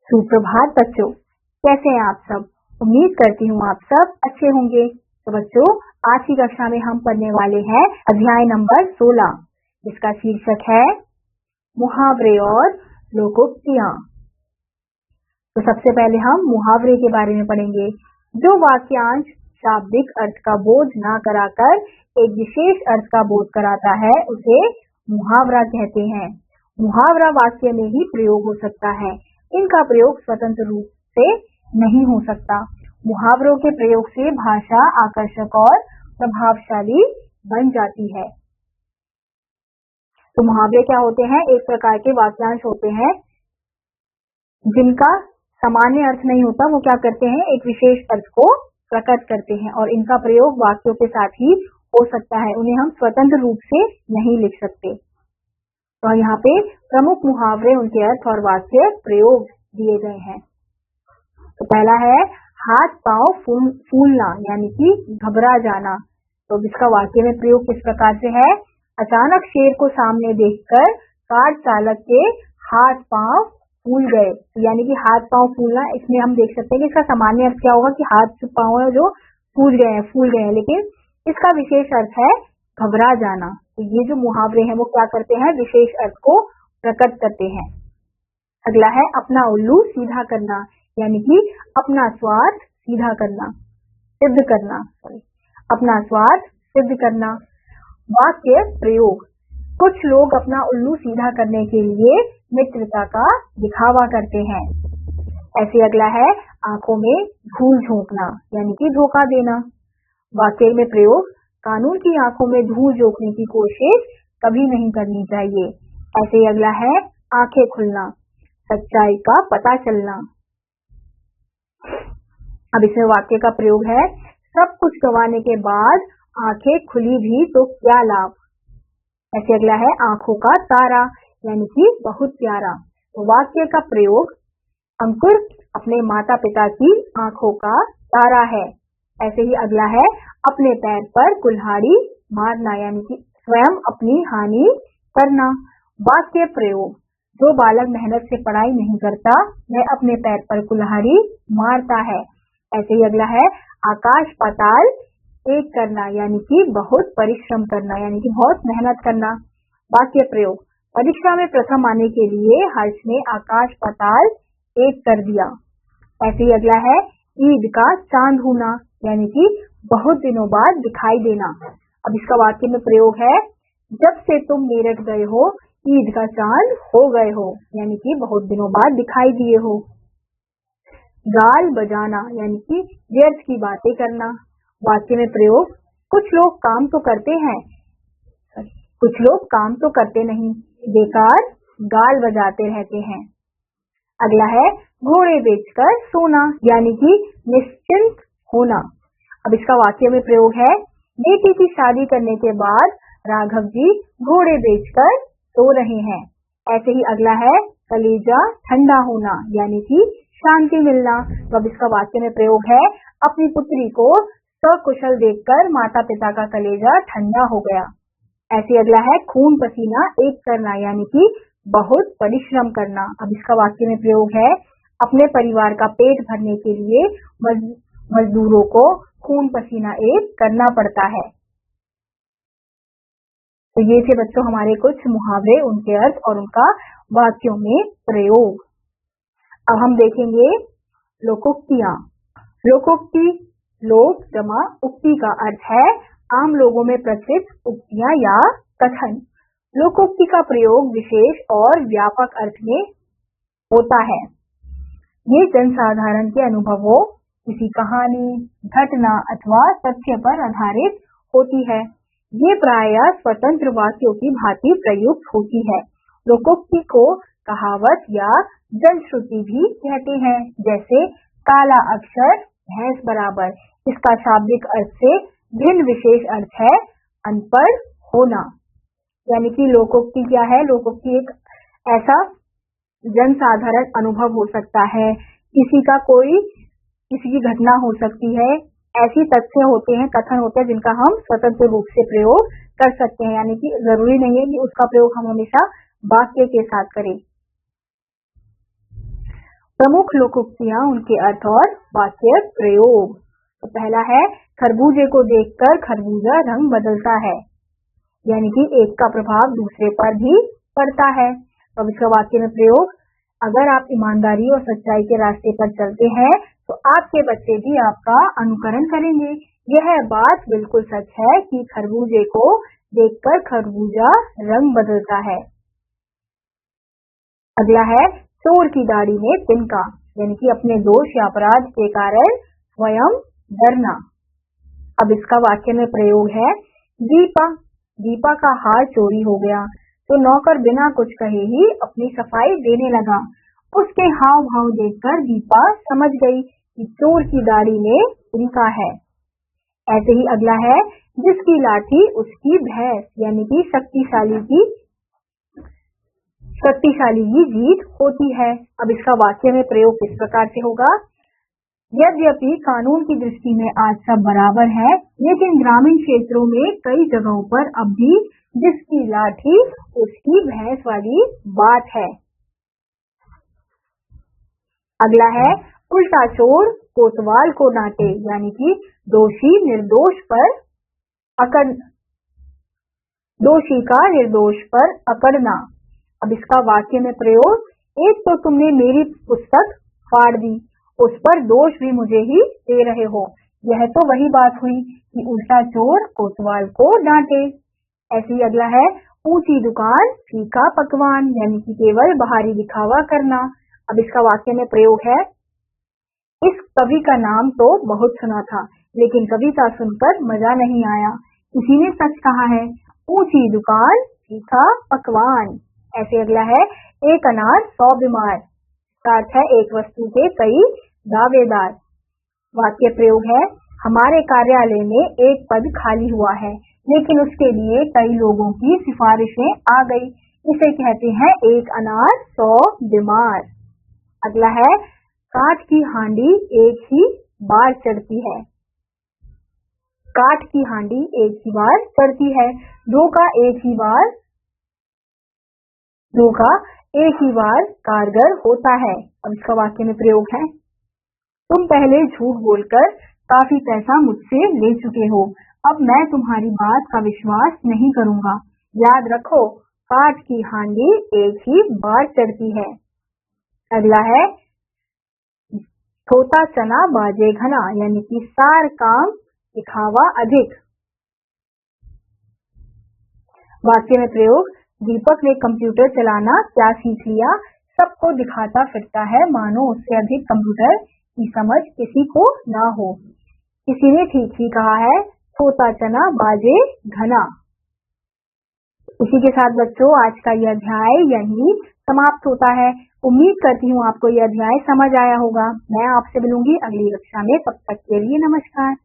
सुप्रभात बच्चों, कैसे हैं आप सब। उम्मीद करती हूँ आप सब अच्छे होंगे। तो बच्चों, आज की कक्षा में हम पढ़ने वाले हैं अध्याय नंबर 16, जिसका शीर्षक है मुहावरे और लोकोक्तियाँ। तो सबसे पहले हम मुहावरे के बारे में पढ़ेंगे। जो वाक्यांश शाब्दिक अर्थ का बोध ना कराकर एक विशेष अर्थ का बोध कराता है, उसे मुहावरा कहते हैं। मुहावरा वाक्य में ही प्रयोग हो सकता है, इनका प्रयोग स्वतंत्र रूप से नहीं हो सकता। मुहावरों के प्रयोग से भाषा आकर्षक और प्रभावशाली बन जाती है। तो मुहावरे क्या होते हैं? एक प्रकार के वाक्यांश होते हैं जिनका सामान्य अर्थ नहीं होता। वो क्या करते हैं? एक विशेष अर्थ को प्रकट करते हैं और इनका प्रयोग वाक्यों के साथ ही हो सकता है। उन्हें हम स्वतंत्र रूप से नहीं लिख सकते। तो यहाँ पे प्रमुख मुहावरे, उनके अर्थ और वाक्य प्रयोग दिए गए हैं। तो पहला है हाथ पांव फूलना, यानी कि घबरा जाना। तो जिसका वाक्य में प्रयोग किस प्रकार से है? अचानक शेर को सामने देखकर कार चालक के हाथ पांव फूल गए। यानी कि हाथ पांव फूलना, इसमें हम देख सकते हैं कि इसका सामान्य अर्थ क्या होगा कि हाथ पांव जो फूल गए हैं, लेकिन इसका विशेष अर्थ है घबरा जाना। तो ये जो मुहावरे हैं वो क्या करते हैं? विशेष अर्थ को प्रकट करते हैं। अगला है अपना उल्लू सीधा करना, यानी कि अपना स्वार्थ सीधा करना, सिद्ध करना। अपना स्वार्थ सिद्ध करना। वाक्य प्रयोग। कुछ लोग अपना उल्लू सीधा करने के लिए मित्रता का दिखावा करते हैं। ऐसे अगला है आंखों में धूल झोंकना, यानी कि धोखा देना। वाक्य में प्रयोग। कानून की आंखों में धूल झोंकने की कोशिश कभी नहीं करनी चाहिए। ऐसे ही अगला है आंखें खुलना, सच्चाई का पता चलना। अब इसमें वाक्य का प्रयोग है सब कुछ गंवाने के बाद आंखें खुली भी तो क्या लाभ। ऐसे अगला है आंखों का तारा, यानी कि बहुत प्यारा। तो वाक्य का प्रयोग। अंकुर अपने माता पिता की आंखों का तारा है। ऐसे ही अगला है अपने पैर पर कुल्हाड़ी मारना, यानी कि स्वयं अपनी हानि करना। वाक्य प्रयोग। जो बालक मेहनत से पढ़ाई नहीं करता, वह अपने पैर पर कुल्हाड़ी मारता है। ऐसे ही अगला है आकाश पाताल एक करना, यानी कि बहुत परिश्रम करना, यानी कि बहुत मेहनत करना। वाक्य प्रयोग। परीक्षा में प्रथम आने के लिए हर्ष ने आकाश पाताल एक कर दिया। ऐसे ही अगला है ईद का चांद होना, यानी कि बहुत दिनों बाद दिखाई देना। अब इसका वाक्य में प्रयोग है जब से तुम मेरठ गए हो ईद का चांद हो गए हो, यानी कि बहुत दिनों बाद दिखाई दिए हो। गाल बजाना, यानी कि व्यर्थ की बातें करना। वाक्य में प्रयोग। कुछ लोग काम तो करते हैं, कुछ लोग काम तो करते नहीं, बेकार गाल बजाते रहते हैं। अगला है घोड़े बेचकर सोना, यानी कि निश्चिंत होना। अब इसका वाक्य में प्रयोग है बेटी की शादी करने के बाद राघव जी घोड़े बेचकर सो रहे हैं। ऐसे ही अगला है कलेजा ठंडा होना, यानी कि शांति मिलना। तो अब इसका वाक्य में प्रयोग है अपनी पुत्री को सकुशल देखकर माता पिता का कलेजा ठंडा हो गया। ऐसे अगला है खून पसीना एक करना, यानी कि बहुत परिश्रम करना। अब इसका वाक्य में प्रयोग है अपने परिवार का पेट भरने के लिए मजदूरों को खून पसीना एक करना पड़ता है। तो ये थे बच्चों हमारे कुछ मुहावरे, उनके अर्थ और उनका वाक्यों में प्रयोग। अब हम देखेंगे लोकोक्तियाँ। लोकोक्ति, लोक जमा उक्ति का अर्थ है आम लोगों में प्रचलित उक्तियाँ या कथन। लोकोक्ति का प्रयोग विशेष और व्यापक अर्थ में होता है। ये जनसाधारण के अनुभवों, किसी कहानी, घटना अथवा तथ्य पर आधारित होती है। ये प्रायः स्वतंत्र वाक्यों की भांति प्रयुक्त होती है। लोकोक्ति को कहावत या जनश्रुति भी कहते हैं। जैसे काला अक्षर भैंस बराबर, इसका शाब्दिक अर्थ से भिन्न विशेष अर्थ है अनपढ़ होना। यानी कि लोकोक्ति क्या है? लोकोक्ति एक ऐसा जनसाधारण अनुभव हो सकता है, किसी की घटना हो सकती है, ऐसी तथ्य होते हैं, कथन होते हैं जिनका हम स्वतंत्र रूप से प्रयोग कर सकते हैं। यानी कि जरूरी नहीं है कि उसका प्रयोग हम हमेशा वाक्य के साथ करें। प्रमुख लोकोक्तियां, उनके अर्थ और वाक्य प्रयोग। तो पहला है, खरबूजे को देखकर खरबूजा रंग बदलता है, यानी कि एक का प्रभाव दूसरे पर भी पड़ता है। अब इसका वाक्य में प्रयोग, अगर आप ईमानदारी और सच्चाई के रास्ते पर चलते हैं तो आपके बच्चे भी आपका अनुकरण करेंगे। यह बात बिल्कुल सच है कि खरबूजे को देखकर खरबूजा रंग बदलता है। अगला है, चोर की दाढ़ी में तिनका, यानी कि अपने दोष या अपराध के कारण स्वयं डरना। अब इसका वाक्य में प्रयोग है, दीपा का हार चोरी हो गया तो नौकर बिना कुछ कहे ही अपनी सफाई देने लगा। उसके हाव भाव देखकर दीपा समझ गई कि चोर की दाढ़ी में तिनका है। ऐसे ही अगला है, जिसकी लाठी उसकी भैंस, यानी कि शक्तिशाली की जीत होती है। अब इसका वाक्य में प्रयोग किस प्रकार से होगा, यद्यपि कानून की दृष्टि में आज सब बराबर है, लेकिन ग्रामीण क्षेत्रों में कई जगहों पर अब भी जिसकी लाठी उसकी भैंस वाली बात है। अगला है, उल्टा चोर कोतवाल को डांटे, यानी कि दोषी का निर्दोष पर अकड़ना। अब इसका वाक्य में प्रयोग, एक तो तुमने मेरी पुस्तक फाड़ दी, उस पर दोष भी मुझे ही दे रहे हो। यह तो वही बात हुई कि उल्टा चोर कोतवाल को डांटे। ऐसे ही अगला है, ऊंची दुकान फीका पकवान, यानी कि केवल बाहरी दिखावा करना। अब इसका वाक्य में प्रयोग है, इस कवि का नाम तो बहुत सुना था, लेकिन कविता सुनकर मजा नहीं आया। किसी ने सच कहा है, ऊंची दुकान फीका पकवान। ऐसे अगला है, एक अनार 100 बीमार, का अर्थ है एक वस्तु के कई दावेदार। वाक्य प्रयोग है, हमारे कार्यालय में एक पद खाली हुआ है, लेकिन उसके लिए कई लोगों की सिफारिशें आ गई। इसे कहते हैं एक अनार 100 बीमार। अगला है, काठ की हांडी एक ही बार चढ़ती है। काठ की हांडी एक ही बार चढ़ती है, धोखा एक ही बार कारगर होता है। अब इसका वाक्य में प्रयोग है, तुम पहले झूठ बोलकर काफी पैसा मुझसे ले चुके हो, अब मैं तुम्हारी बात का विश्वास नहीं करूंगा। याद रखो, काठ की हांडी एक ही बार चढ़ती है। अगला है, छोटा चना बाजे घना, यानी कि सार काम दिखावा अधिक। वाक्य में प्रयोग, दीपक ने कंप्यूटर चलाना क्या सीख लिया, सबको दिखाता फिरता है मानो उससे अधिक कंप्यूटर की समझ किसी को ना हो। किसी ने ठीक ही कहा है, छोटा चना बाजे घना। इसी के साथ बच्चों आज का यह अध्याय यहीं समाप्त होता है। उम्मीद करती हूँ आपको यह अध्याय समझ आया होगा। मैं आपसे मिलूंगी अगली कक्षा में, तब तक के लिए नमस्कार।